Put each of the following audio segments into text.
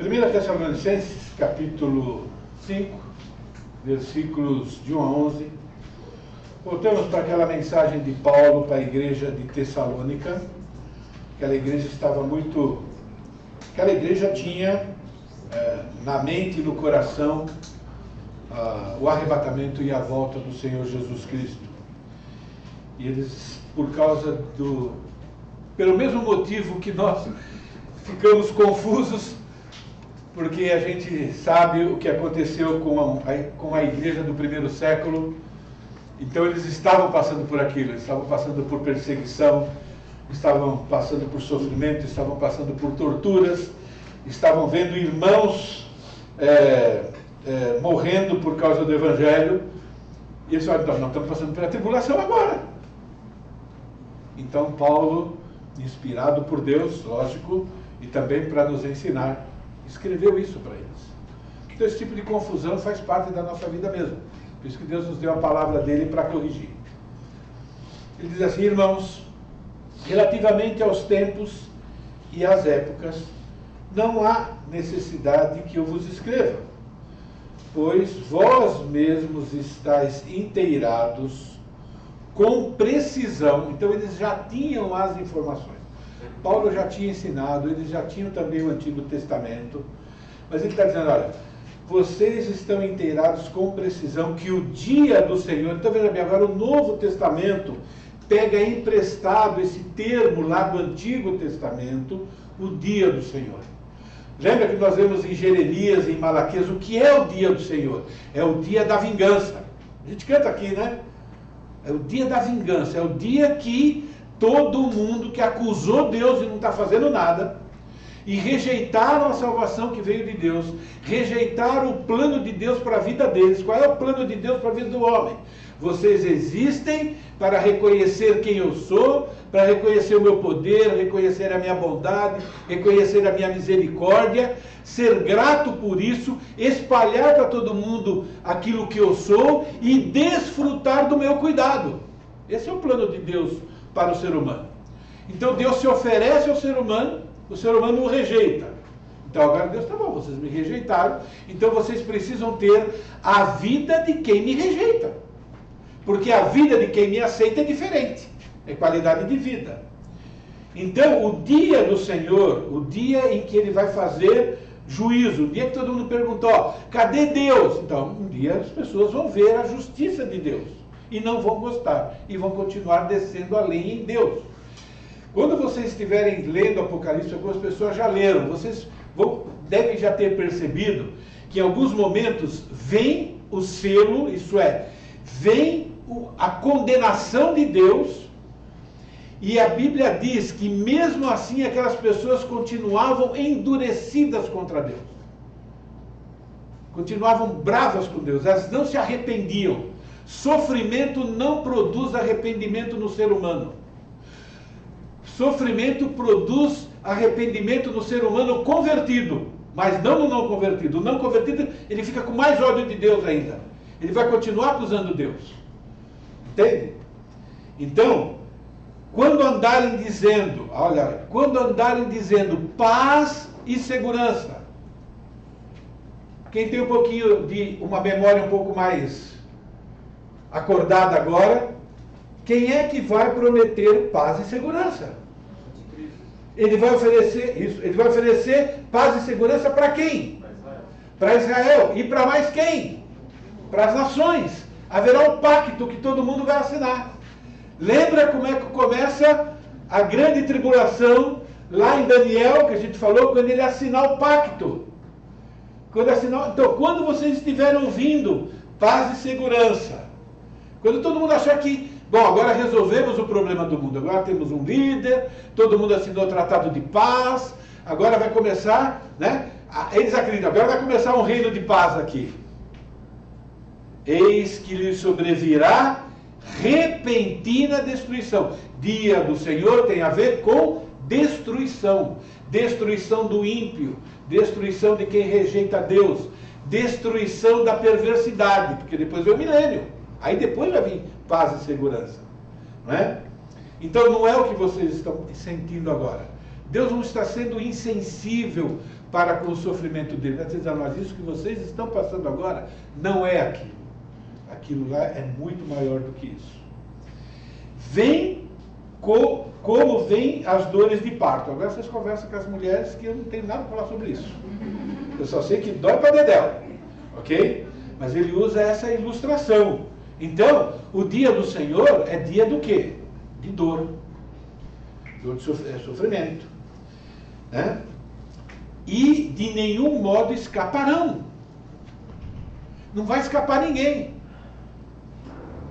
1 Tessalonicenses, capítulo 5, versículos de 1 a 11. Voltamos para aquela mensagem de Paulo para a igreja de Tessalônica. Aquela igreja tinha na mente e no coração o arrebatamento e a volta do Senhor Jesus Cristo. E eles, pelo mesmo motivo que nós ficamos confusos, porque a gente sabe o que aconteceu com a igreja do primeiro século. Então eles estavam passando por aquilo, eles estavam passando por perseguição, estavam passando por sofrimento, estavam passando por torturas, estavam vendo irmãos morrendo por causa do Evangelho. E eles falaram, então, nós estamos passando pela tribulação agora. Então Paulo, inspirado por Deus, lógico, e também para nos ensinar, escreveu isso para eles. Então esse tipo de confusão faz parte da nossa vida mesmo. Por isso que Deus nos deu a palavra dele para corrigir. Ele diz assim: irmãos, relativamente aos tempos e às épocas, não há necessidade que eu vos escreva, pois vós mesmos estáis inteirados com precisão. Então eles já tinham as informações. Paulo já tinha ensinado, eles já tinham também o Antigo Testamento, mas ele está dizendo, olha, vocês estão inteirados com precisão que o dia do Senhor... Então veja bem, agora o Novo Testamento pega emprestado esse termo lá do Antigo Testamento, o dia do Senhor. Lembra que nós vemos em Jeremias e em Malaquias o que é o dia do Senhor? É o dia da vingança. A gente canta aqui, né? É o dia da vingança, é o dia que todo mundo que acusou Deus e não está fazendo nada, e rejeitaram a salvação que veio de Deus, rejeitaram o plano de Deus para a vida deles. Qual é o plano de Deus para a vida do homem? Vocês existem para reconhecer quem eu sou, para reconhecer o meu poder, reconhecer a minha bondade, reconhecer a minha misericórdia, ser grato por isso, espalhar para todo mundo aquilo que eu sou e desfrutar do meu cuidado. Esse é o plano de Deus para o ser humano. Então Deus se oferece ao ser humano, o ser humano o rejeita. Então agora Deus, tá bom, vocês me rejeitaram, então vocês precisam ter a vida de quem me rejeita. Porque a vida de quem me aceita é diferente, é qualidade de vida. Então o dia do Senhor, o dia em que Ele vai fazer juízo, o dia que todo mundo perguntou, ó, cadê Deus? Então um dia as pessoas vão ver a justiça de Deus e não vão gostar, e vão continuar descendo a lei em Deus. Quando vocês estiverem lendo Apocalipse, algumas pessoas já leram, vocês devem já ter percebido que em alguns momentos vem o selo, isso é, vem a condenação de Deus, e a Bíblia diz que mesmo assim aquelas pessoas continuavam endurecidas contra Deus. Continuavam bravas com Deus, elas não se arrependiam. Sofrimento não produz arrependimento no ser humano. Sofrimento produz arrependimento no ser humano convertido, mas não no não convertido. O não convertido, ele fica com mais ódio de Deus ainda. Ele vai continuar acusando Deus. Entende? Então, quando andarem dizendo, olha, quando andarem dizendo paz e segurança, quem tem um pouquinho de uma memória um pouco mais acordada agora, quem é que vai prometer paz e segurança? Ele vai oferecer isso, ele vai oferecer paz e segurança para quem? Para Israel. E para mais quem? Para as nações. Haverá um pacto que todo mundo vai assinar. Lembra como é que começa a grande tribulação lá em Daniel, que a gente falou, quando ele assinar o pacto. Então, quando vocês estiverem ouvindo paz e segurança, quando todo mundo achar que, bom, agora resolvemos o problema do mundo, agora temos um líder, todo mundo assinou o tratado de paz, agora vai começar, né? Eles acreditam, agora vai começar um reino de paz aqui. Eis que lhe sobrevirá repentina destruição. Dia do Senhor tem a ver com destruição. Destruição do ímpio, destruição de quem rejeita Deus, destruição da perversidade, porque depois vem o milênio. Aí depois vai vir paz e segurança. Não é? Então não é o que vocês estão sentindo agora. Deus não está sendo insensível para com o sofrimento dele. Está dizendo, mas isso que vocês estão passando agora não é aquilo. Aquilo lá é muito maior do que isso. Vem como vêm as dores de parto. Agora vocês conversam com as mulheres que eu não tenho nada para falar sobre isso. Eu só sei que dói para dedéu. Ok? Mas ele usa essa ilustração. Então, o dia do Senhor é dia do quê? De dor. Dor de sofrimento. Né? E de nenhum modo escaparão. Não vai escapar ninguém.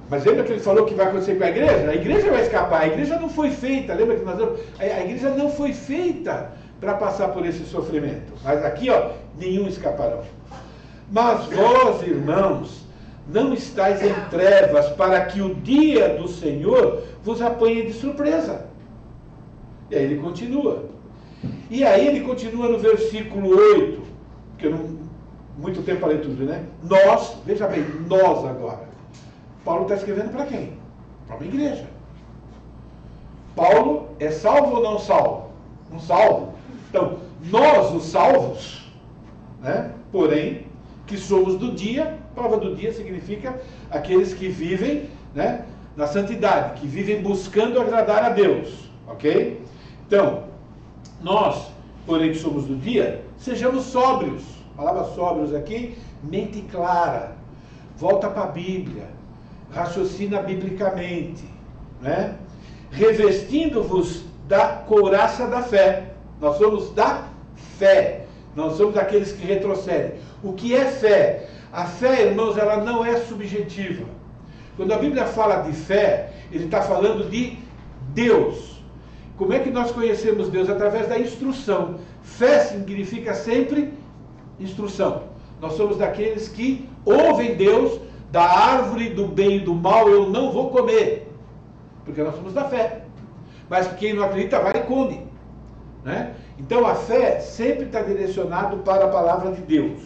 Mas lembra que ele falou que vai acontecer com a igreja? A igreja vai escapar. A igreja não foi feita. Lembra que nós vamos... A igreja não foi feita para passar por esse sofrimento. Mas aqui, ó, nenhum escaparão. Mas vós, irmãos, não estáis em trevas para que o dia do Senhor vos apanhe de surpresa. E aí ele continua. E aí ele continua no versículo 8, que eu não... Muito tempo para ler tudo, né? Nós, veja bem, nós agora. Paulo está escrevendo para quem? Para uma igreja. Paulo é salvo ou não salvo? Não salvo. Então, nós, os salvos, né? Porém, que somos do dia, prova do dia significa aqueles que vivem, né, na santidade, que vivem buscando agradar a Deus. Ok? Então, nós, porém que somos do dia, sejamos sóbrios. A palavra sóbrios aqui, mente clara. Volta para a Bíblia. Raciocina biblicamente, né? Revestindo-vos da couraça da fé. Nós somos da fé, não somos daqueles que retrocedem. O que é fé? A fé, irmãos, ela não é subjetiva. Quando a Bíblia fala de fé, ele está falando de Deus. Como é que nós conhecemos Deus? Através da instrução. Fé significa sempre instrução. Nós somos daqueles que ouvem Deus. Da árvore do bem e do mal eu não vou comer, porque nós somos da fé. Mas quem não acredita vai e come, né? Então a fé sempre está direcionado para a palavra de Deus,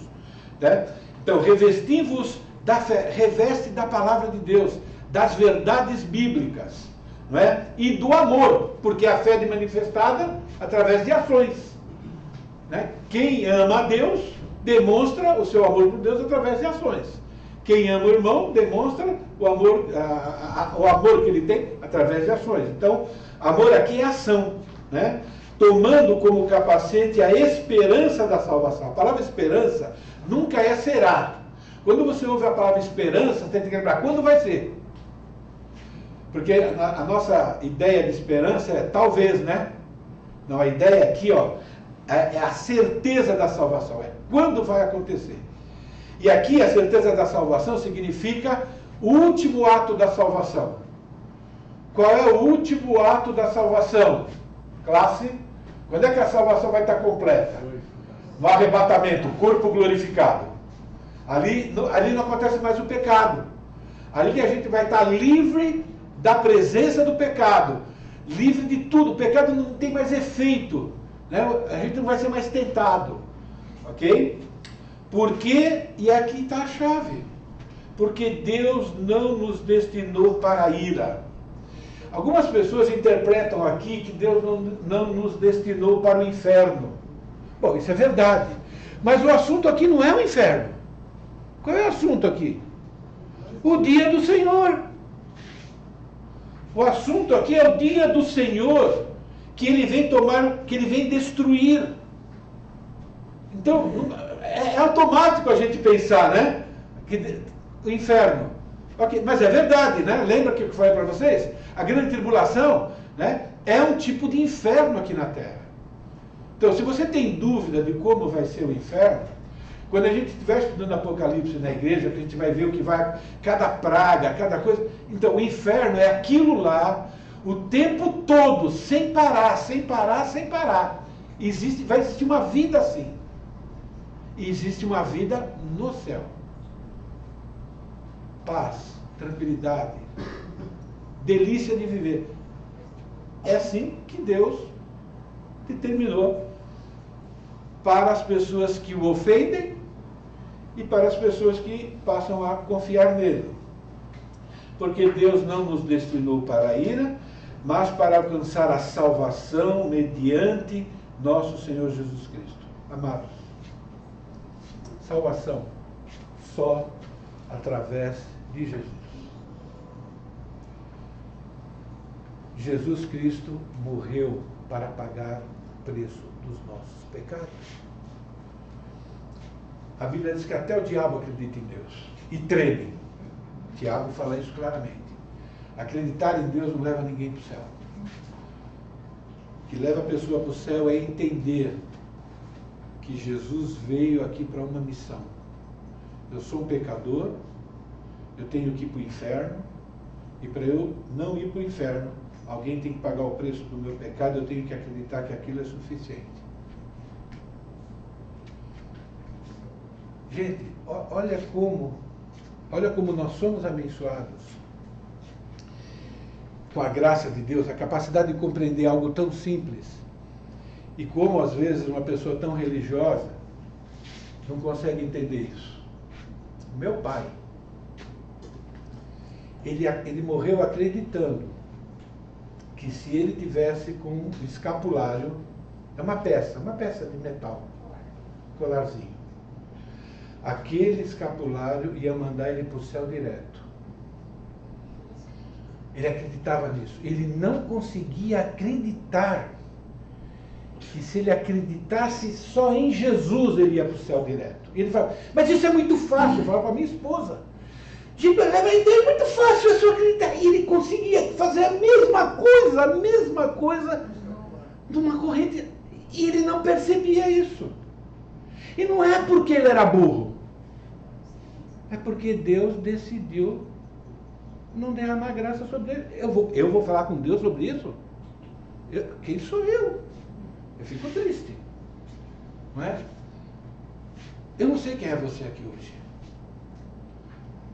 né? Então revesti-vos da fé, reveste da palavra de Deus, das verdades bíblicas, não é? E do amor, porque a fé é manifestada através de ações, né? Quem ama a Deus demonstra o seu amor por Deus através de ações. Quem ama o irmão demonstra o amor que ele tem através de ações. Então, amor aqui é ação, né? Tomando como capacete a esperança da salvação. A palavra esperança nunca é será. Quando você ouve a palavra esperança, você tem que lembrar quando vai ser. Porque a nossa ideia de esperança é talvez, né? Não, a ideia aqui, ó, é a certeza da salvação. É quando vai acontecer. E aqui a certeza da salvação significa o último ato da salvação. Qual é o último ato da salvação? Classe. Quando é que a salvação vai estar completa? No arrebatamento, corpo glorificado. Ali não acontece mais o pecado. Ali que a gente vai estar livre da presença do pecado. Livre de tudo. O pecado não tem mais efeito, né? A gente não vai ser mais tentado. Ok? Porque, e aqui está a chave, porque Deus não nos destinou para a ira. Algumas pessoas interpretam aqui que Deus não nos destinou para o inferno. Bom, isso é verdade. Mas o assunto aqui não é o inferno. Qual é o assunto aqui? O dia do Senhor. O assunto aqui é o dia do Senhor, que Ele vem tomar, que Ele vem destruir. Então, é automático a gente pensar, né? Que o inferno. Okay, mas é verdade, né? Lembra que eu falei para vocês? A grande tribulação, né, é um tipo de inferno aqui na Terra. Então, se você tem dúvida de como vai ser o inferno, quando a gente estiver estudando Apocalipse na igreja, que a gente vai ver o que vai, cada praga, cada coisa. Então, o inferno é aquilo lá, o tempo todo, sem parar, sem parar, sem parar. Vai existir uma vida assim. E existe uma vida no céu. Paz, tranquilidade, delícia de viver. É assim que Deus determinou para as pessoas que o ofendem e para as pessoas que passam a confiar nele. Porque Deus não nos destinou para a ira, mas para alcançar a salvação mediante nosso Senhor Jesus Cristo. Amados, salvação só através de Jesus. Jesus Cristo morreu para pagar o preço dos nossos pecados. A Bíblia diz que até o diabo acredita em Deus e treme. Tiago fala isso claramente. Acreditar em Deus não leva ninguém para o céu. O que leva a pessoa para o céu é entender que Jesus veio aqui para uma missão. Eu sou um pecador, eu tenho que ir para o inferno, e para eu não ir para o inferno, alguém tem que pagar o preço do meu pecado, eu tenho que acreditar que aquilo é suficiente. Gente, olha como nós somos abençoados com a graça de Deus, a capacidade de compreender algo tão simples. E como, às vezes, uma pessoa tão religiosa não consegue entender isso. O meu pai, ele morreu acreditando que se ele tivesse com um escapulário, é uma peça de metal, colarzinho, aquele escapulário ia mandar ele para o céu direto. Ele acreditava nisso. Ele não conseguia acreditar que se ele acreditasse só em Jesus, ele ia para o céu direto. E ele falava, mas isso é muito fácil. Eu falava para minha esposa. Tipo, é muito fácil, é só acreditar. E ele conseguia fazer a mesma coisa de uma corrente. E ele não percebia isso. E não é porque ele era burro. É porque Deus decidiu não derramar graça sobre ele. Eu vou falar com Deus sobre isso? Quem sou eu? Eu fico triste. Não é? Eu não sei quem é você aqui hoje.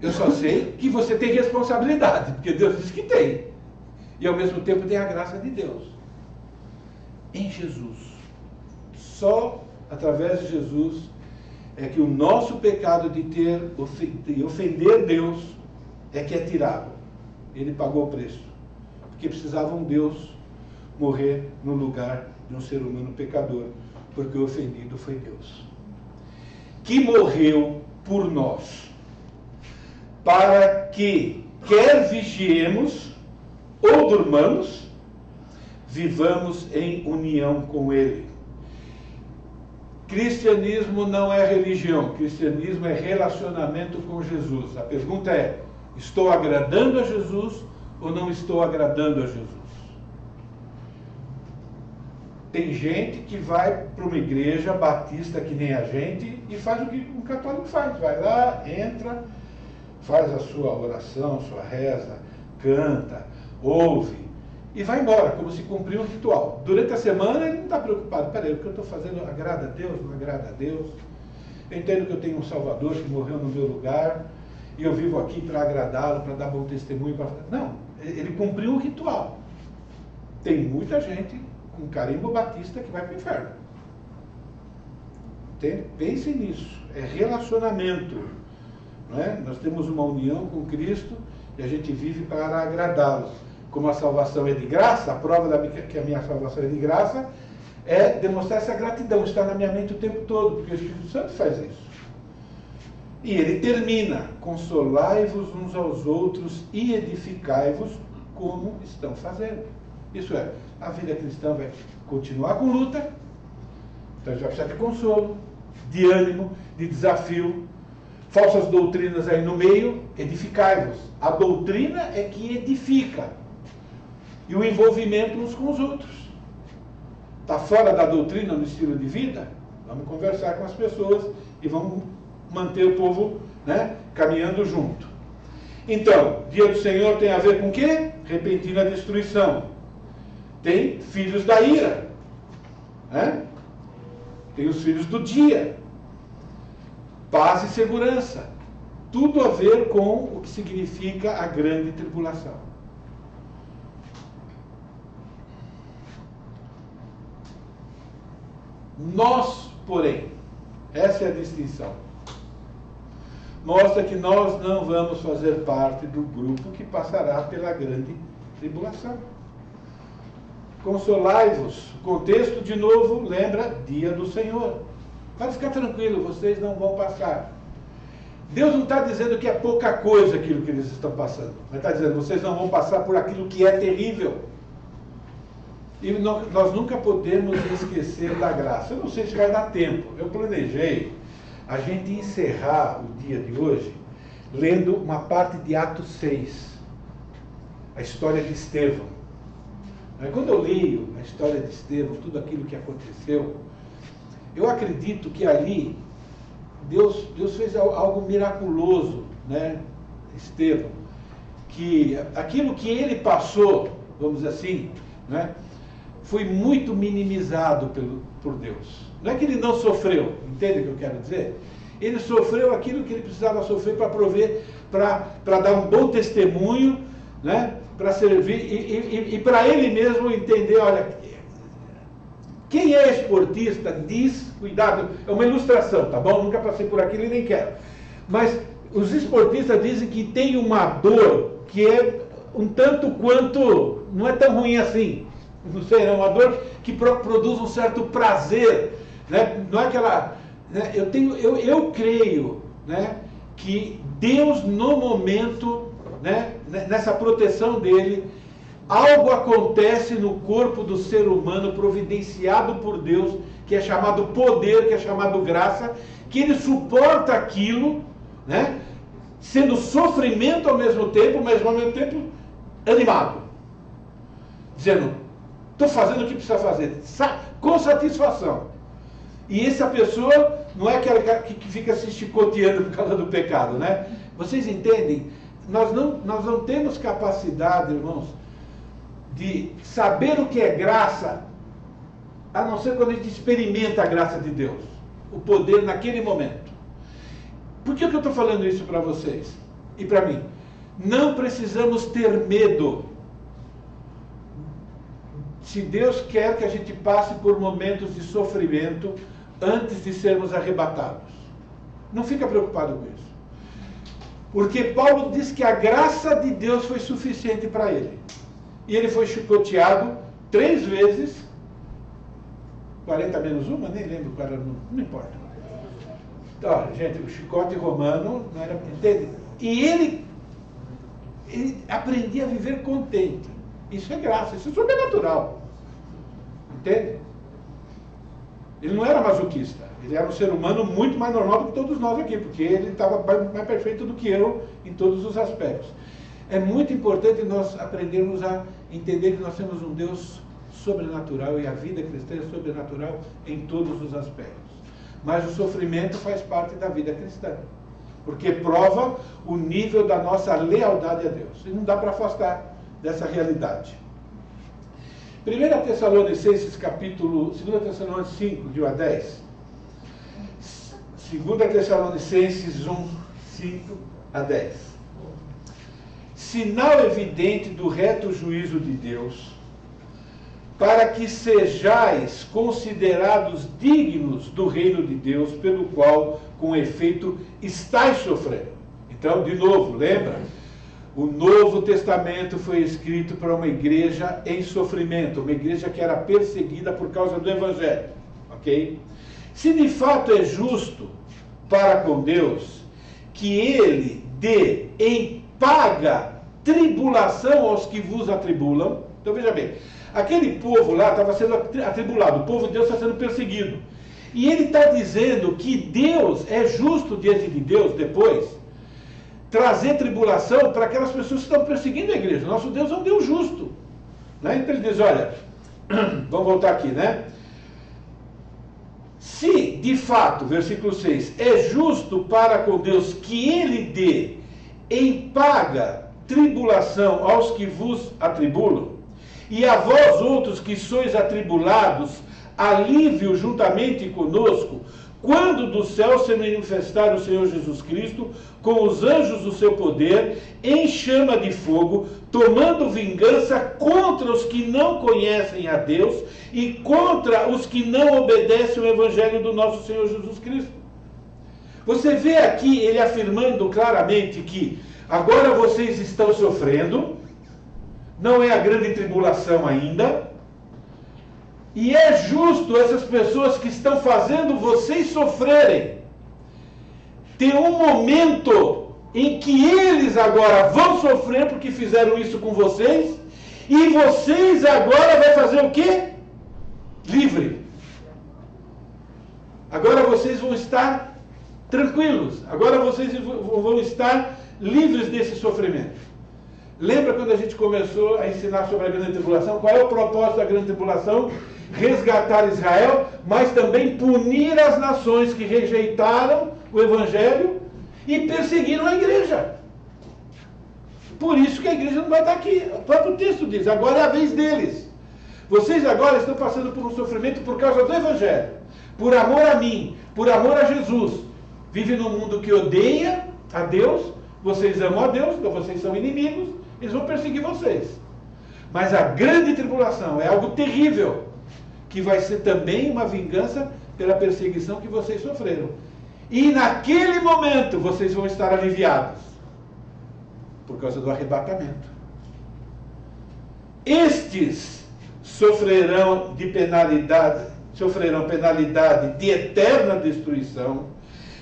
Eu só sei que você tem responsabilidade, porque Deus diz que tem. E ao mesmo tempo tem a graça de Deus. Em Jesus. Só através de Jesus é que o nosso pecado de ofender Deus é que é tirado. Ele pagou o preço. Porque precisava um Deus morrer no lugar de um ser humano pecador. Porque o ofendido foi Deus. Que morreu por nós. Para que, quer vigiemos ou durmamos, vivamos em união com Ele. Cristianismo não é religião. Cristianismo é relacionamento com Jesus. A pergunta é, estou agradando a Jesus ou não estou agradando a Jesus? Tem gente que vai para uma igreja batista que nem a gente e faz o que um católico faz. Vai lá, entra, faz a sua oração, sua reza, canta, ouve e vai embora, como se cumpriu um ritual. Durante a semana ele não está preocupado. Peraí, o que eu estou fazendo agrada a Deus? Não agrada a Deus? Eu entendo que eu tenho um Salvador que morreu no meu lugar e eu vivo aqui para agradá-lo, para dar bom testemunho. Não, ele cumpriu um ritual. Tem muita gente com carimbo batista que vai para o inferno. Pense nisso. É relacionamento. Não é? Nós temos uma união com Cristo e a gente vive para agradá-lo. Como a salvação é de graça, a prova que a minha salvação é de graça é demonstrar essa gratidão, está na minha mente o tempo todo, porque o Espírito Santo faz isso. E ele termina, consolai-vos uns aos outros e edificai-vos como estão fazendo. Isso é, a vida cristã vai continuar com luta, então a gente vai precisar de consolo, de ânimo, de desafio, falsas doutrinas aí no meio, edificai-vos. A doutrina é que edifica. E o envolvimento uns com os outros. Está fora da doutrina no estilo de vida? Vamos conversar com as pessoas e vamos manter o povo, né, caminhando junto. Então, dia do Senhor tem a ver com o quê? Repentina destruição. Tem filhos da ira. Né? Tem os filhos do dia. Paz e segurança. Tudo a ver com o que significa a grande tribulação. Nós, porém, essa é a distinção, mostra que nós não vamos fazer parte do grupo que passará pela grande tribulação. consolai-vos. O contexto, de novo, lembra dia do Senhor. Para ficar tranquilo, vocês não vão passar. Deus não está dizendo que é pouca coisa aquilo que eles estão passando, mas está dizendo, vocês não vão passar por aquilo que é terrível. E nós nunca podemos esquecer da graça. Eu não sei se vai dar tempo. Eu planejei a gente encerrar o dia de hoje lendo uma parte de Atos 6, a história de Estevão. Quando eu leio a história de Estevão, tudo aquilo que aconteceu, eu acredito que ali Deus fez algo miraculoso, né? Estevão, que aquilo que ele passou, vamos dizer assim, né, foi muito minimizado por Deus. Não é que ele não sofreu, entende o que eu quero dizer? Ele sofreu aquilo que ele precisava sofrer para prover, para dar um bom testemunho, né, para servir e para ele mesmo entender, olha, quem é esportista diz, cuidado, é uma ilustração, tá bom? Nunca passei por aquilo e nem quero. Mas os esportistas dizem que tem uma dor que é um tanto quanto, não é tão ruim assim. Não sei, é uma dor que produz um certo prazer, né? Não é aquela, né? Eu creio, né, que Deus no momento, né, nessa proteção dele, algo acontece no corpo do ser humano providenciado por Deus, que é chamado poder, que é chamado graça, que ele suporta aquilo, né, sendo sofrimento ao mesmo tempo, mas ao mesmo tempo animado, dizendo, estou fazendo o que precisa fazer, com satisfação. E essa pessoa não é aquela que fica se chicoteando por causa do pecado, né? Vocês entendem? Nós não temos capacidade, irmãos, de saber o que é graça, a não ser quando a gente experimenta a graça de Deus, o poder naquele momento. Por que eu estou falando isso para vocês e para mim? Não precisamos ter medo. Se Deus quer que a gente passe por momentos de sofrimento antes de sermos arrebatados, não fica preocupado com isso. Porque Paulo diz que a graça de Deus foi suficiente para ele. E ele foi chicoteado 3 vezes, 40 menos uma, nem lembro qual era, não importa. Então, gente, o chicote romano não era, entende? E ele aprendia a viver contente. Isso é graça, isso é sobrenatural. Entende? Ele não era masoquista, ele era um ser humano muito mais normal do que todos nós aqui, porque ele estava mais perfeito do que eu em todos os aspectos. É muito importante nós aprendermos a entender que nós temos um Deus sobrenatural e a vida cristã é sobrenatural em todos os aspectos. Mas o sofrimento faz parte da vida cristã, porque prova o nível da nossa lealdade a Deus. E não dá para afastar dessa realidade. 1 Tessalonicenses capítulo, 2 Tessalonicenses 5, de 1 a 10. 2 Tessalonicenses 1, 5 a 10. Sinal evidente do reto juízo de Deus, para que sejais considerados dignos do reino de Deus, pelo qual, com efeito, estáis sofrendo. Então, de novo, lembra? O Novo Testamento foi escrito para uma igreja em sofrimento, uma igreja que era perseguida por causa do Evangelho, ok? Se de fato é justo para com Deus que Ele dê em paga tribulação aos que vos atribulam, então veja bem, aquele povo lá estava sendo atribulado, o povo de Deus está sendo perseguido, e ele está dizendo que Deus é justo diante de Deus depois, trazer tribulação para aquelas pessoas que estão perseguindo a igreja. Nosso Deus é um Deus justo, né? Então ele diz, olha, vamos voltar aqui, né? Se, de fato, versículo 6, é justo para com Deus que Ele dê em paga tribulação aos que vos atribulam, e a vós outros que sois atribulados, alívio juntamente conosco, quando do céu se manifestar o Senhor Jesus Cristo, com os anjos do seu poder, em chama de fogo, tomando vingança contra os que não conhecem a Deus e contra os que não obedecem o Evangelho do nosso Senhor Jesus Cristo. Você vê aqui ele afirmando claramente que agora vocês estão sofrendo, não é a grande tribulação ainda, E é justo essas pessoas que estão fazendo vocês sofrerem ter um momento em que eles agora vão sofrer porque fizeram isso com vocês, e vocês agora vão fazer o quê? Livre. Agora vocês vão estar tranquilos. Agora vocês vão estar livres desse sofrimento. Lembra quando a gente começou a ensinar sobre a grande tribulação? Qual é o propósito da grande tribulação? Resgatar Israel, mas também punir as nações que rejeitaram o Evangelho e perseguiram a igreja. Por isso que a igreja não vai estar aqui. O próprio texto diz, agora é a vez deles. Vocês agora estão passando por um sofrimento por causa do Evangelho, por amor a mim, por amor a Jesus. Vivem num mundo que odeia a Deus, vocês amam a Deus, então vocês são inimigos, eles vão perseguir vocês. Mas a grande tribulação é algo terrível, que vai ser também uma vingança pela perseguição que vocês sofreram. E naquele momento vocês vão estar aliviados, por causa do arrebatamento. Estes sofrerão penalidade de eterna destruição,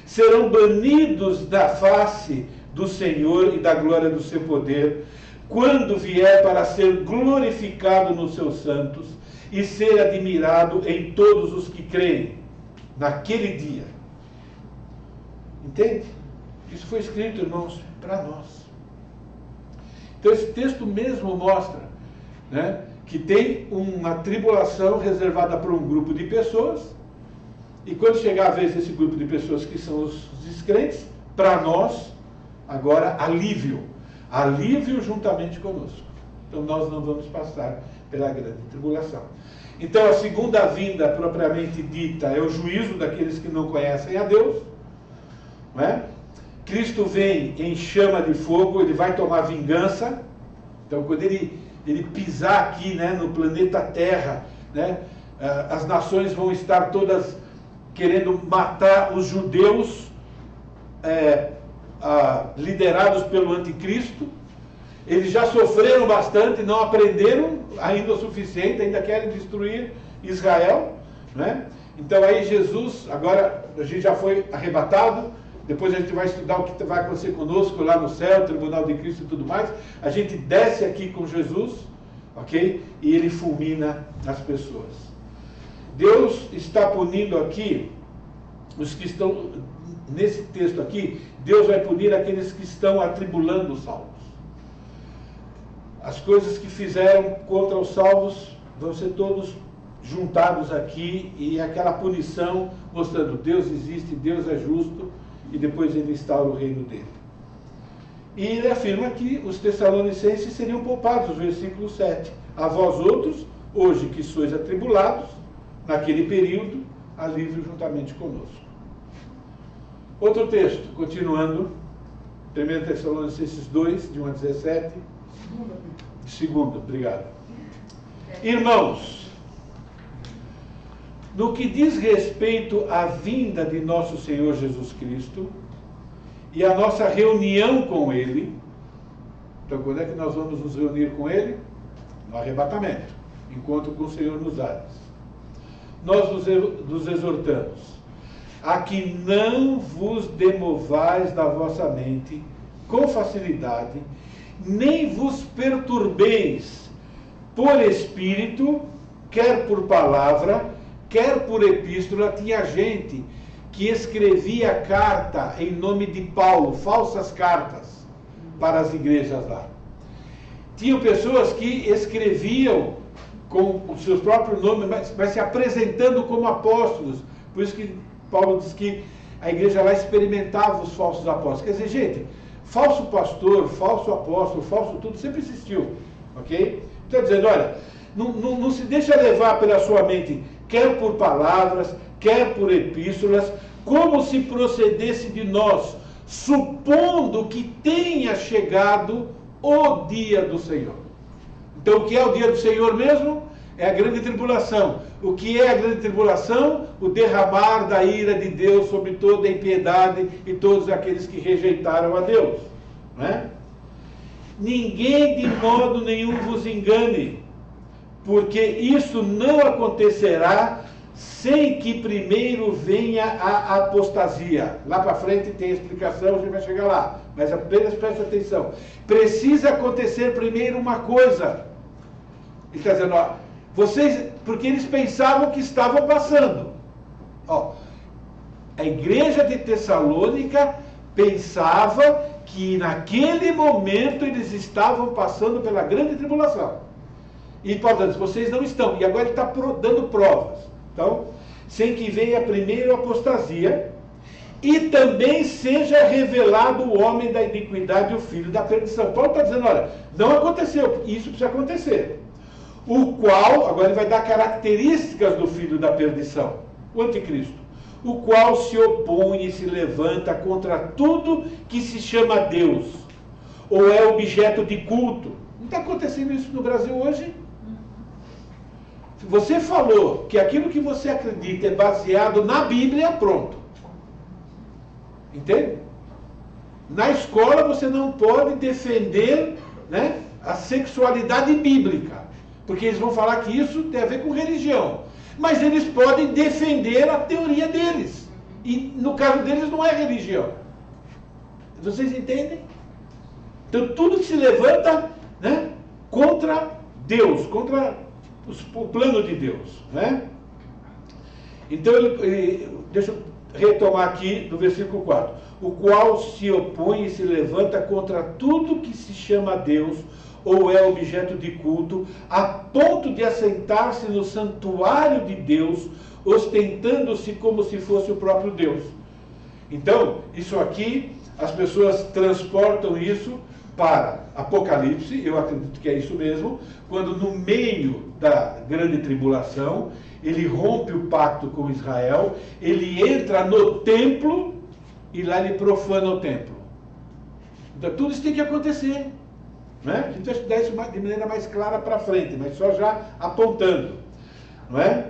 serão banidos da face do Senhor e da glória do seu poder, quando vier para ser glorificado nos seus santos e ser admirado em todos os que creem, naquele dia. Entende? Isso foi escrito, irmãos, para nós. Então esse texto mesmo mostra, né, que tem uma tribulação reservada para um grupo de pessoas, e quando chegar a vez desse grupo de pessoas que são os descrentes, para nós, agora, alívio juntamente conosco. Então nós não vamos passar pela grande tribulação. Então a segunda vinda propriamente dita é o juízo daqueles que não conhecem a Deus, não é? Cristo vem em chama de fogo, ele vai tomar vingança. Então quando ele pisar aqui, né, no planeta Terra, né, as nações vão estar todas querendo matar os judeus, liderados pelo anticristo. Eles já sofreram bastante, não aprenderam ainda o suficiente, ainda querem destruir Israel, né? Então aí Jesus, agora a gente já foi arrebatado, depois a gente vai estudar o que vai acontecer conosco lá no céu, tribunal de Cristo e tudo mais. A gente desce aqui com Jesus, ok? E ele fulmina as pessoas. Deus está punindo aqui os que estão, nesse texto aqui, Deus vai punir aqueles que estão atribulando os salvos. As coisas que fizeram contra os salvos vão ser todos juntados aqui, e aquela punição mostrando Deus existe, Deus é justo, e depois ele instaura o reino dele. E ele afirma que os tessalonicenses seriam poupados, versículo 7. A vós outros, hoje que sois atribulados, naquele período, alívio juntamente conosco. Outro texto, continuando, 1 Tessalonicenses 2, de 1 a 17. Segunda, obrigado. Irmãos, no que diz respeito à vinda de nosso Senhor Jesus Cristo e a nossa reunião com Ele, então quando é que nós vamos nos reunir com Ele? No arrebatamento, encontro com o Senhor nos ares. Nós nos exortamos a que não vos demovais da vossa mente com facilidade, nem vos perturbeis por espírito, quer por palavra, quer por epístola. Tinha gente que escrevia carta em nome de Paulo, falsas cartas para as igrejas lá. Tinham pessoas que escreviam com os seus próprios nomes, mas se apresentando como apóstolos. Por isso que Paulo diz que a igreja lá experimentava os falsos apóstolos. Quer dizer, gente, falso pastor, falso apóstolo, falso tudo, sempre existiu, ok? Está dizendo, olha, não se deixa levar pela sua mente, quer por palavras, quer por epístolas, como se procedesse de nós, supondo que tenha chegado o dia do Senhor. Então, o que é o dia do Senhor mesmo? É a grande tribulação. O que é a grande tribulação? O derramar da ira de Deus sobre toda a impiedade e todos aqueles que rejeitaram a Deus. Não é? Ninguém de modo nenhum vos engane, porque isso não acontecerá sem que primeiro venha a apostasia. Lá para frente tem explicação, a gente vai chegar lá. Mas apenas preste atenção. Precisa acontecer primeiro uma coisa. Ele está dizendo, ó, vocês, porque eles pensavam que estavam passando. Ó, a igreja de Tessalônica pensava que naquele momento eles estavam passando pela grande tribulação. E Paulo diz, vocês não estão. E agora ele está dando provas. Então, sem que venha primeiro a apostasia, e também seja revelado o homem da iniquidade e o filho da perdição. Paulo está dizendo, olha, não aconteceu, isso precisa acontecer. O qual, agora ele vai dar características do filho da perdição, o anticristo. O qual se opõe e se levanta contra tudo que se chama Deus, ou é objeto de culto. Não está acontecendo isso no Brasil hoje? Se você falou que aquilo que você acredita é baseado na Bíblia, pronto. Entende? Na escola você não pode defender, né, a sexualidade bíblica, porque eles vão falar que isso tem a ver com religião. Mas eles podem defender a teoria deles. E no caso deles não é religião. Vocês entendem? Então tudo se levanta, né, contra Deus, contra o plano de Deus, né? Então, deixa eu retomar aqui no versículo 4. O qual se opõe e se levanta contra tudo que se chama Deus, ou é objeto de culto, a ponto de assentar-se no santuário de Deus, ostentando-se como se fosse o próprio Deus. Então, isso aqui, as pessoas transportam isso para Apocalipse, eu acredito que é isso mesmo, quando no meio da grande tribulação, ele rompe o pacto com Israel, ele entra no templo e lá ele profana o templo. Então tudo isso tem que acontecer, né? A gente vai estudar isso de maneira mais clara para frente, mas só já apontando, não é?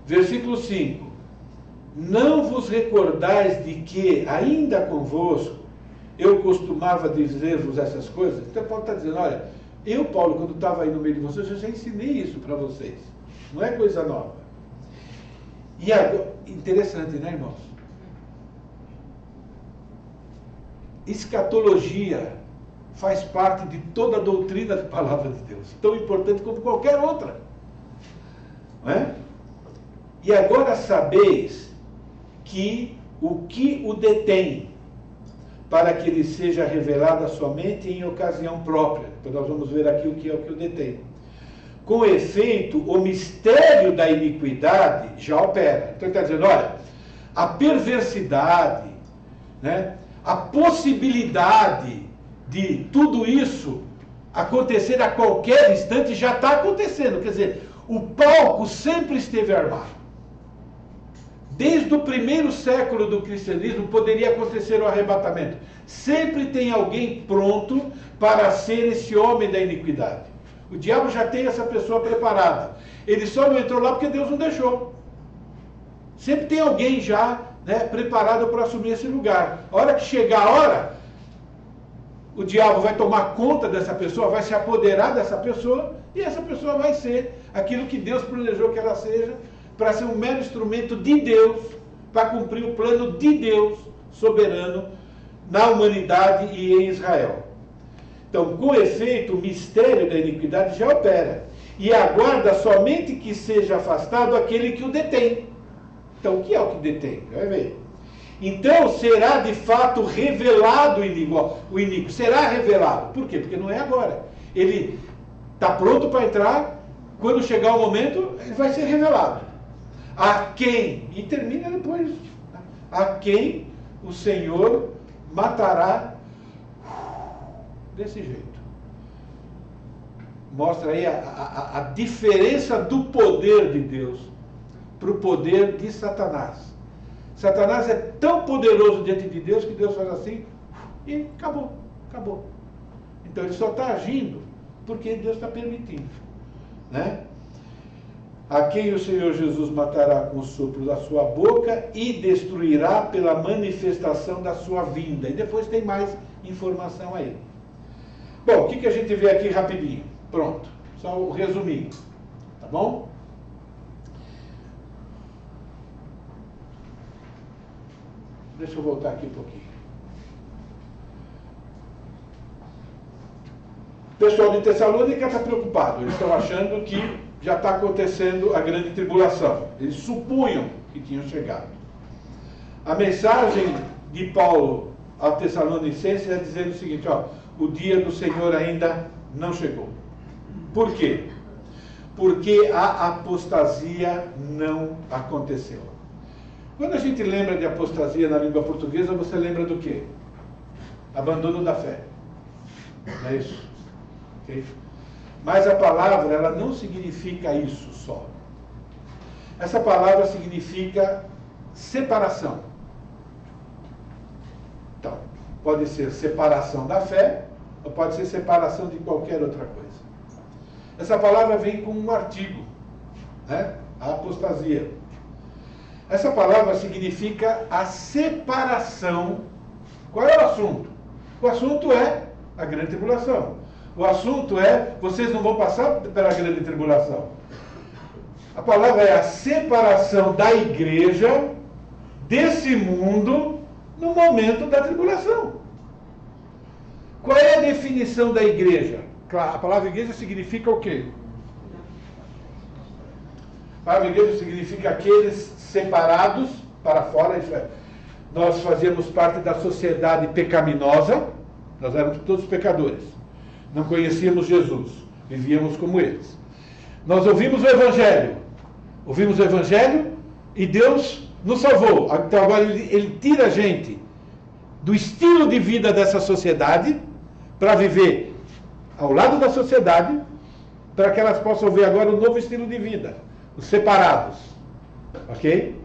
Versículo 5. Não vos recordais de que, ainda convosco, eu costumava dizer-vos essas coisas? Então Paulo está dizendo, olha, eu, Paulo, quando estava aí no meio de vocês, eu já ensinei isso para vocês. Não é coisa nova. E agora, interessante, né, irmãos? Escatologia faz parte de toda a doutrina da palavra de Deus, tão importante como qualquer outra. Não é? E agora sabeis que o detém, para que ele seja revelado somente em ocasião própria. Então nós vamos ver aqui o que é o que o detém. Com efeito, o mistério da iniquidade já opera. Então ele está dizendo, olha, a perversidade, né, a possibilidade de tudo isso acontecer a qualquer instante já está acontecendo. Quer dizer, o palco sempre esteve armado. Desde o primeiro século do cristianismo poderia acontecer o arrebatamento. Sempre tem alguém pronto para ser esse homem da iniquidade. O diabo já tem essa pessoa preparada. Ele só não entrou lá porque Deus não deixou. Sempre tem alguém já, né, preparado para assumir esse lugar. A hora que chegar a hora, o diabo vai tomar conta dessa pessoa, vai se apoderar dessa pessoa, e essa pessoa vai ser aquilo que Deus planejou que ela seja, para ser um mero instrumento de Deus, para cumprir o plano de Deus soberano na humanidade e em Israel. Então, com efeito, o mistério da iniquidade já opera, e aguarda somente que seja afastado aquele que o detém. Então, o que é o que detém? Vai ver. Então, será de fato revelado o iníquo. Será revelado. Por quê? Porque não é agora. Ele está pronto para entrar, quando chegar o momento, ele vai ser revelado. A quem, e termina depois, a quem o Senhor matará desse jeito. Mostra aí a diferença do poder de Deus para o poder de Satanás. Satanás é tão poderoso diante de Deus que Deus faz assim e acabou, acabou. Então ele só está agindo porque Deus está permitindo, né? A quem o Senhor Jesus matará com o sopro da sua boca e destruirá pela manifestação da sua vinda. E depois tem mais informação aí. Bom, o que a gente vê aqui rapidinho? Pronto, só o resuminho, tá bom? Deixa eu voltar aqui um pouquinho. O pessoal de Tessalônica está preocupado, eles estão achando que já está acontecendo a grande tribulação. Eles supunham que tinham chegado. A mensagem de Paulo a Tessalonicenses é dizendo o seguinte, ó, o dia do Senhor ainda não chegou. Por quê? Porque a apostasia não aconteceu. Quando a gente lembra de apostasia na língua portuguesa, você lembra do quê? Abandono da fé. Não é isso? Okay? Mas a palavra, ela não significa isso só. Essa palavra significa separação. Então, pode ser separação da fé, ou pode ser separação de qualquer outra coisa. Essa palavra vem com um artigo, né? A apostasia. Essa palavra significa a separação. Qual é o assunto? O assunto é a grande tribulação. O assunto é, vocês não vão passar pela grande tribulação. A palavra é a separação da igreja desse mundo no momento da tribulação. Qual é a definição da igreja? A palavra igreja significa o quê? A palavra igreja significa aqueles separados para fora. Nós fazíamos parte da sociedade pecaminosa, nós éramos todos pecadores. Não conhecíamos Jesus, vivíamos como eles. Nós ouvimos o Evangelho e Deus nos salvou. Então agora ele tira a gente do estilo de vida dessa sociedade para viver ao lado da sociedade, para que elas possam ver agora um novo estilo de vida, os separados. Ok?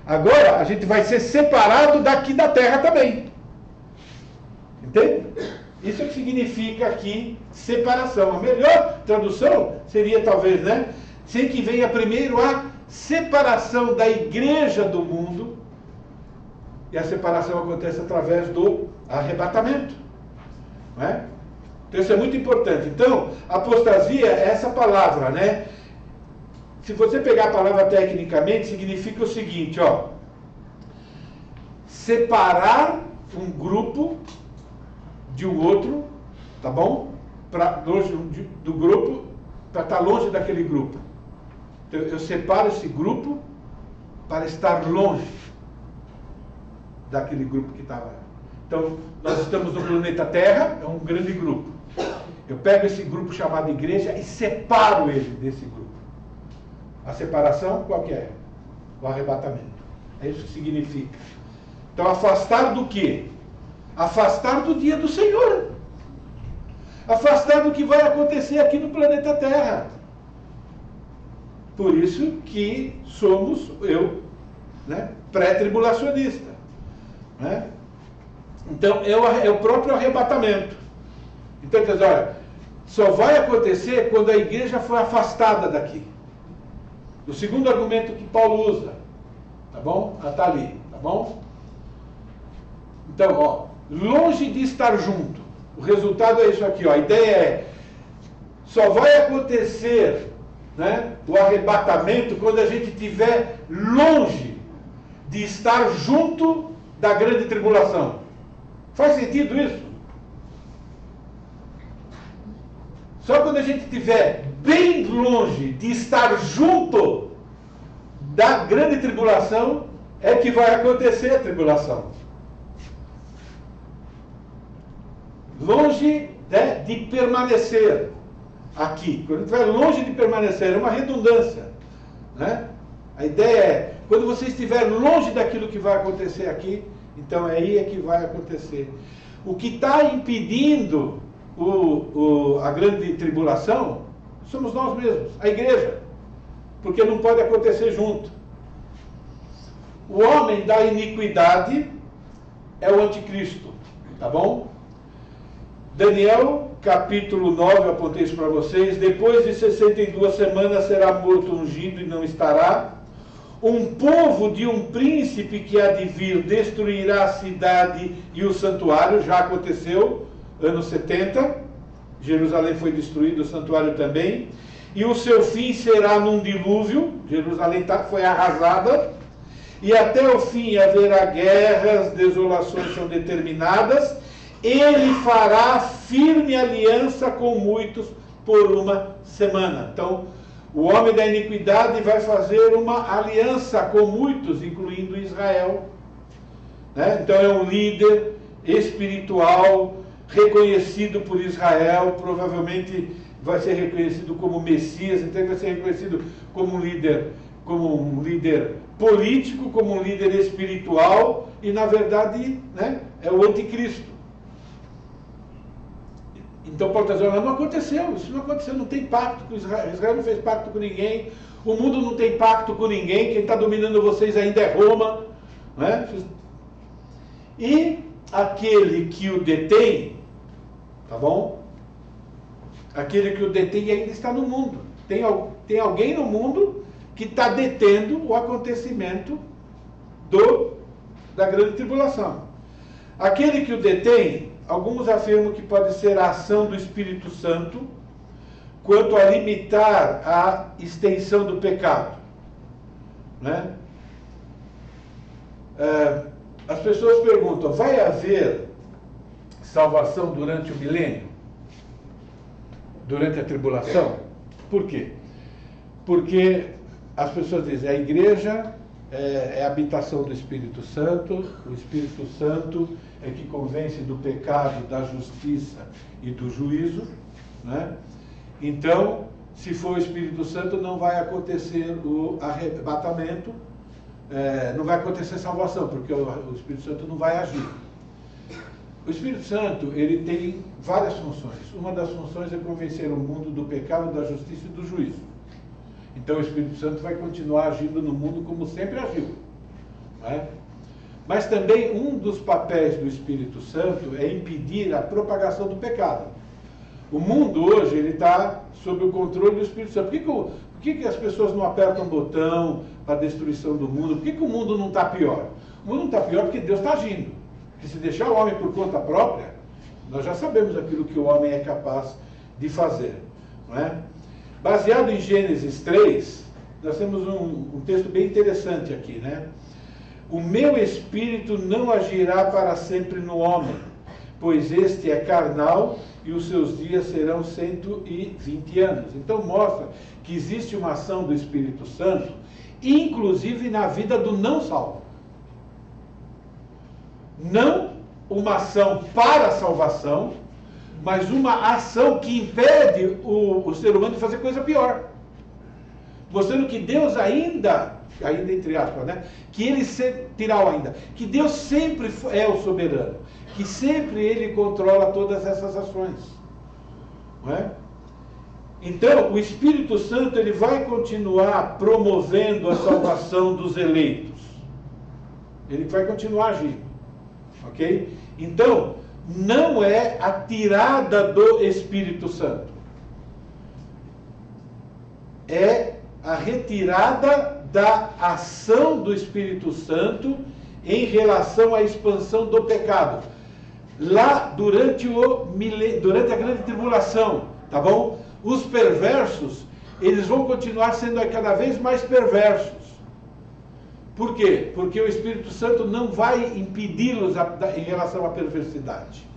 Agora a gente vai ser separado daqui da terra também. Entende? Isso que significa aqui separação. A melhor tradução seria talvez, né? Sem que venha primeiro a separação da igreja do mundo. E a separação acontece através do arrebatamento. Não é? Então isso é muito importante. Então, apostasia é essa palavra, né? Se você pegar a palavra tecnicamente, significa o seguinte, ó. Separar um grupo de um outro, tá bom? Para longe do grupo, para estar longe daquele grupo. Então, eu separo esse grupo para estar longe daquele grupo que estava. Então, nós estamos no planeta Terra, é um grande grupo. Eu pego esse grupo chamado igreja e separo ele desse grupo. A separação, qual que é? O arrebatamento. É isso que significa. Então, afastar do quê? Afastar do dia do Senhor. Afastar do que vai acontecer aqui no planeta Terra. Por isso que somos, né, pré-tribulacionista. Né? Então, é o próprio arrebatamento. Então, quer dizer, olha, só vai acontecer quando a igreja for afastada daqui. O segundo argumento que Paulo usa. Tá bom? Está ali. Tá bom? Então, ó, longe de estar junto. O resultado é isso aqui, ó. A ideia é, só vai acontecer, né, o arrebatamento quando a gente estiver longe de estar junto da grande tribulação. Faz sentido isso? Só quando a gente estiver bem longe de estar junto da grande tribulação é que vai acontecer a tribulação. Longe, né, de permanecer aqui. Quando estiver longe de permanecer, é uma redundância. Né? A ideia é, quando você estiver longe daquilo que vai acontecer aqui, então aí é que vai acontecer. O que está impedindo a grande tribulação somos nós mesmos, a igreja. Porque não pode acontecer junto. O homem da iniquidade é o anticristo. Tá bom? Daniel, capítulo 9, eu apontei isso para vocês. Depois de 62 semanas será morto ungido e não estará. Um povo de um príncipe que há de vir destruirá a cidade e o santuário. Já aconteceu, anos 70. Jerusalém foi destruída, o santuário também, e o seu fim será num dilúvio. Jerusalém foi arrasada, e até o fim haverá guerras, desolações são determinadas. Ele fará firme aliança com muitos por uma semana. Então, o homem da iniquidade vai fazer uma aliança com muitos, incluindo Israel. Né? Então, é um líder espiritual, reconhecido por Israel, provavelmente vai ser reconhecido como Messias, então ele vai ser reconhecido como um líder político, como um líder espiritual, e na verdade, né, é o anticristo. Então Paulo está dizendo, não aconteceu, isso não aconteceu, não tem pacto com Israel, Israel não fez pacto com ninguém, o mundo não tem pacto com ninguém, quem está dominando vocês ainda é Roma, né? E aquele que o detém, tá bom? Aquele que o detém ainda está no mundo. Tem alguém no mundo que está detendo o acontecimento da grande tribulação. Aquele que o detém, alguns afirmam que pode ser a ação do Espírito Santo quanto a limitar a extensão do pecado. Né? As pessoas perguntam, vai haver salvação durante o milênio? Durante a tribulação? Por quê? Porque as pessoas dizem, a igreja é a habitação do Espírito Santo, o Espírito Santo é que convence do pecado, da justiça e do juízo, né? Então, se for o Espírito Santo, não vai acontecer o arrebatamento, não vai acontecer salvação, porque o Espírito Santo não vai agir. O Espírito Santo, ele tem várias funções. Uma das funções é convencer o mundo do pecado, da justiça e do juízo. Então o Espírito Santo vai continuar agindo no mundo como sempre agiu. Né? Mas também um dos papéis do Espírito Santo é impedir a propagação do pecado. O mundo hoje ele está sob o controle do Espírito Santo. Por que as pessoas não apertam um botão para a destruição do mundo? Por que o mundo não está pior? O mundo não está pior porque Deus está agindo. Porque se deixar o homem por conta própria, nós já sabemos aquilo que o homem é capaz de fazer. Não é? Baseado em Gênesis 3, nós temos um texto bem interessante aqui, né? O meu espírito não agirá para sempre no homem, pois este é carnal e os seus dias serão 120 anos. Então mostra que existe uma ação do Espírito Santo, inclusive na vida do não salvo. Não uma ação para a salvação, mas uma ação que impede o ser humano de fazer coisa pior. Mostrando que Deus ainda entre aspas, né? Que ele que Deus sempre é o soberano, que sempre ele controla todas essas ações. Não é? Então, o Espírito Santo ele vai continuar promovendo a salvação dos eleitos. Ele vai continuar agindo. Ok? Então, não é a tirada do Espírito Santo. É a retirada da ação do Espírito Santo em relação à expansão do pecado. Lá, durante a grande tribulação, tá bom? Os perversos, eles vão continuar sendo cada vez mais perversos. Por quê? Porque o Espírito Santo não vai impedi-los em relação à perversidade.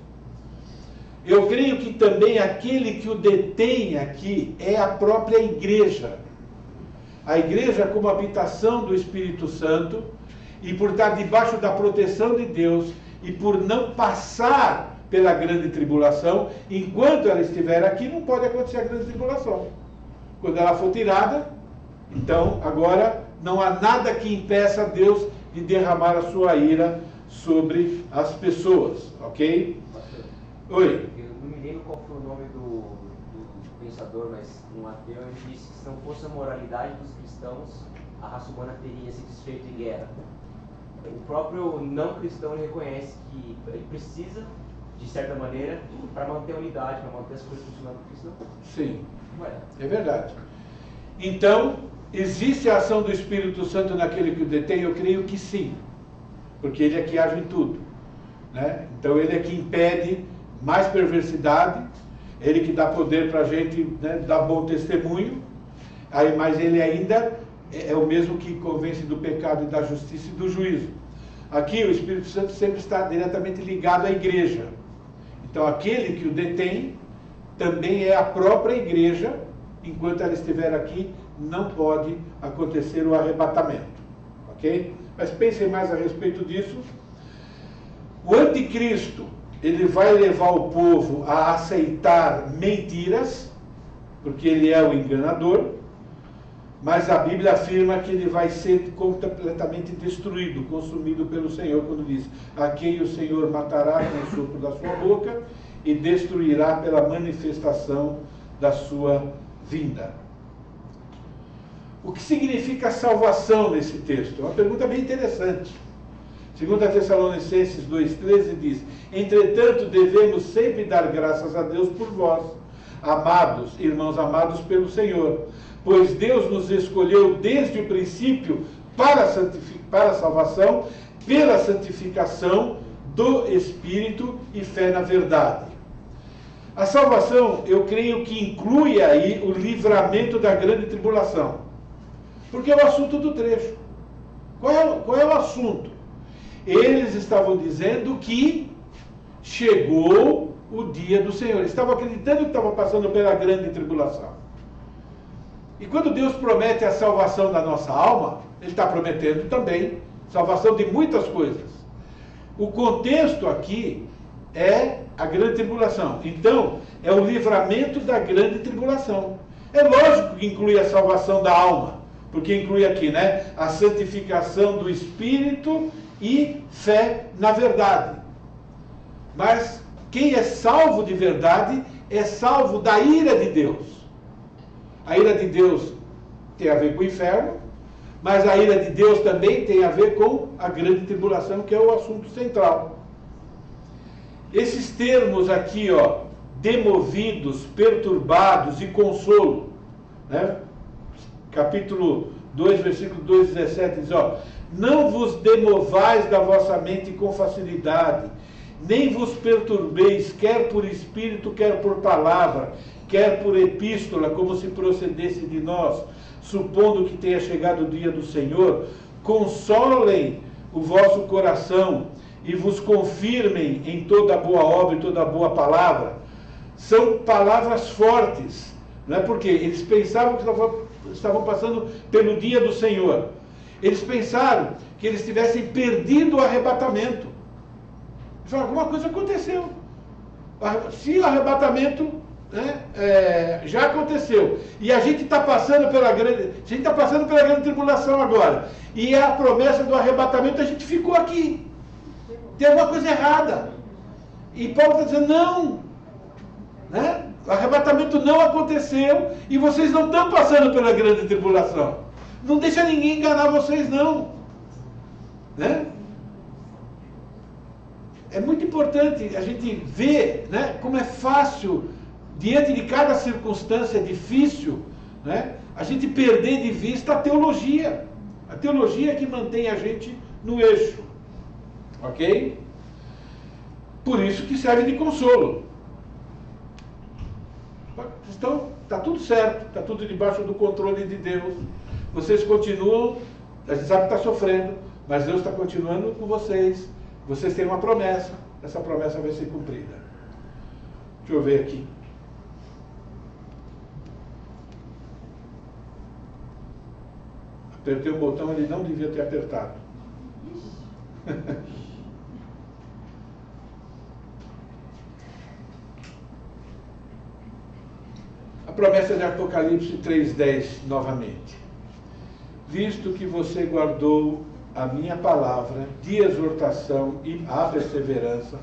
Eu creio que também aquele que o detém aqui é a própria igreja. A igreja como habitação do Espírito Santo, e por estar debaixo da proteção de Deus, e por não passar pela grande tribulação, enquanto ela estiver aqui, não pode acontecer a grande tribulação. Quando ela for tirada, então agora não há nada que impeça Deus de derramar a sua ira sobre as pessoas, ok? Oi? Eu não me lembro qual foi o nome do pensador, mas um ateu, ele disse que se não fosse a moralidade dos cristãos, a raça humana teria se desfeito em guerra. O próprio não cristão ele reconhece que ele precisa, de certa maneira, para manter a unidade, para manter as coisas funcionando no cristão. Sim, é verdade. Então, existe a ação do Espírito Santo naquele que o detém? Eu creio que sim, porque ele é que age em tudo, né? Então ele é que impede mais perversidade, Ele que dá poder para a gente, né, dar bom testemunho, aí, mas ele ainda é o mesmo que convence do pecado e da justiça e do juízo. Aqui o Espírito Santo sempre está diretamente ligado à igreja. Então aquele que o detém também é a própria igreja. Enquanto ela estiver aqui, não pode acontecer o arrebatamento. Ok? Mas pensem mais a respeito disso. O anticristo, ele vai levar o povo a aceitar mentiras, porque ele é o enganador, mas a Bíblia afirma que ele vai ser completamente destruído, consumido pelo Senhor, quando diz: a quem o Senhor matará com o sopro da sua boca e destruirá pela manifestação da sua vinda. O que significa salvação nesse texto? É uma pergunta bem interessante. 2 Tessalonicenses 2,13 diz: entretanto, devemos sempre dar graças a Deus por vós, amados, irmãos amados pelo Senhor, pois Deus nos escolheu desde o princípio para a salvação, pela santificação do Espírito e fé na verdade. A salvação, eu creio que inclui aí o livramento da grande tribulação, porque é o assunto do trecho. Qual é o assunto? Eles estavam dizendo que chegou o dia do Senhor. Eles estavam acreditando que estavam passando pela grande tribulação. E quando Deus promete a salvação da nossa alma, Ele está prometendo também salvação de muitas coisas. O contexto aqui é a grande tribulação. Então, é o livramento da grande tribulação. É lógico que inclui a salvação da alma, porque inclui aqui, né, a santificação do Espírito e fé na verdade. Mas quem é salvo de verdade é salvo da ira de Deus. A ira de Deus tem a ver com o inferno, mas a ira de Deus também tem a ver com a grande tribulação, que é o assunto central. Esses termos aqui, ó, demovidos, perturbados e consolo, né? Capítulo 2, versículo 2, 17, diz, ó: não vos demovais da vossa mente com facilidade, nem vos perturbeis, quer por espírito, quer por palavra, quer por epístola, como se procedesse de nós, supondo que tenha chegado o dia do Senhor. Consolem o vosso coração e vos confirmem em toda boa obra e toda boa palavra. São palavras fortes, não é? Porque eles pensavam que estavam passando pelo dia do Senhor. Eles pensaram que eles tivessem perdido o arrebatamento. Alguma coisa aconteceu. Se o arrebatamento, né, já aconteceu, e a gente está passando pela grande tribulação agora, e a promessa do arrebatamento, a gente ficou aqui. Tem alguma coisa errada. E Paulo está dizendo: não, né? O arrebatamento não aconteceu e vocês não estão passando pela grande tribulação. Não deixa ninguém enganar vocês, não, né? É muito importante a gente ver, né, como é fácil, diante de cada circunstância difícil, né, a gente perder de vista a teologia. A teologia é que mantém a gente no eixo. Ok? Por isso que serve de consolo. Então, está tudo certo, está tudo debaixo do controle de Deus. Vocês continuam, a gente sabe que está sofrendo, mas Deus está continuando com vocês. Vocês têm uma promessa, essa promessa vai ser cumprida. Deixa eu ver aqui. Apertei o botão, ele não devia ter apertado. A promessa de Apocalipse 3,10 novamente. Visto que você guardou a minha palavra de exortação e a perseverança,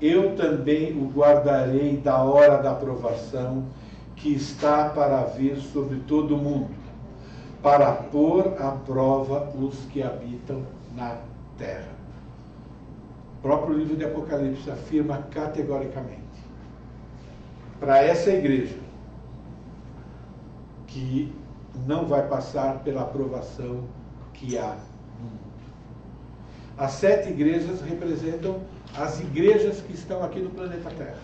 eu também o guardarei da hora da provação que está para vir sobre todo o mundo, para pôr à prova os que habitam na terra. O próprio livro de Apocalipse afirma categoricamente para essa igreja que não vai passar pela aprovação que há no mundo. As 7 igrejas representam as igrejas que estão aqui no planeta Terra.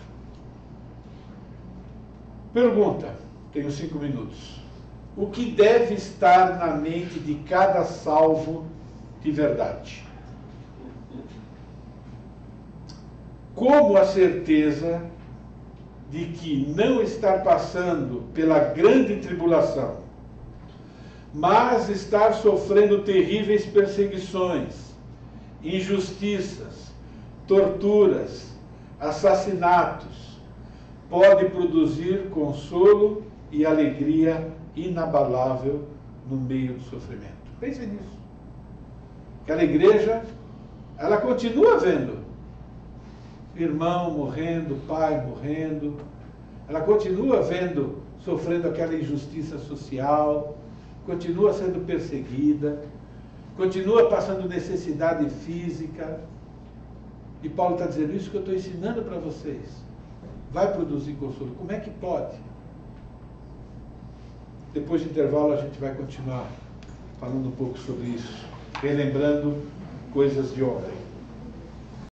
Pergunta, tenho 5 minutos. O que deve estar na mente de cada salvo de verdade? Como a certeza de que não estar passando pela grande tribulação, mas estar sofrendo terríveis perseguições, injustiças, torturas, assassinatos, pode produzir consolo e alegria inabalável no meio do sofrimento. Pense nisso. Aquela igreja, ela continua vendo irmão morrendo, pai morrendo, ela continua vendo, sofrendo aquela injustiça social, continua sendo perseguida, continua passando necessidade física. E Paulo está dizendo, isso que eu estou ensinando para vocês vai produzir consolo. Como é que pode? Depois do intervalo a gente vai continuar falando um pouco sobre isso, relembrando coisas de ontem.